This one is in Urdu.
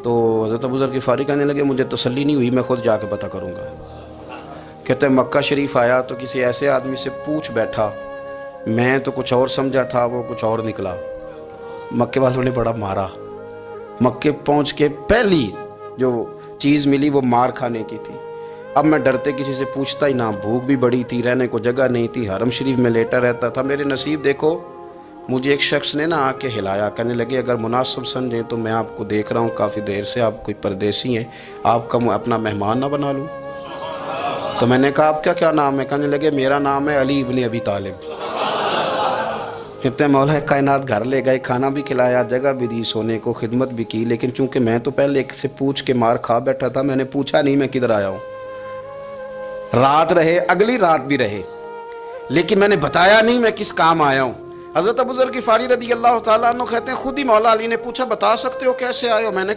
تو حضرت ابو ذر غفاری کہنے لگے مجھے تسلی نہیں ہوئی، میں خود جا کے پتہ کروں گا۔ کہتے ہیں مکہ شریف آیا تو کسی ایسے آدمی سے پوچھ بیٹھا، میں تو کچھ اور سمجھا تھا، وہ کچھ اور نکلا۔ مکے والوں نے بڑا مارا۔ مکے پہنچ کے پہلی جو چیز ملی وہ مار کھانے کی تھی۔ اب میں ڈرتے کسی سے پوچھتا ہی نہ، بھوک بھی بڑی تھی، رہنے کو جگہ نہیں تھی، حرم شریف میں لیٹا رہتا تھا۔ میرے نصیب دیکھو، مجھے ایک شخص نے آ کے ہلایا، کہنے لگے اگر مناسب سمجھیں تو میں آپ کو دیکھ رہا ہوں کافی دیر سے، آپ کوئی پردیسی ہیں، آپ کا اپنا مہمان نہ بنا لوں؟ تو میں نے کہا آپ کا کیا نام ہے؟ کہنے لگے میرا نام ہے علی ابن ابی طالب۔ کہتے ہیں مولا کائنات گھر لے گئے، کھانا بھی کھلایا، جگہ بھی دی سونے کو، خدمت بھی کی، لیکن چونکہ میں تو پہلے ایک سے پوچھ کے مار کھا بیٹھا تھا، میں نے پوچھا نہیں میں کدھر آیا ہوں۔ رات رہے، اگلی رات بھی رہے، لیکن میں نے بتایا نہیں میں کس کام آیا ہوں۔ حضرت ابو ذر غفاری رضی اللہ تعالیٰ عنہ کہتے ہیں خود ہی مولا علی نے پوچھا بتا سکتے ہو کیسے آئے ہو؟ میں نے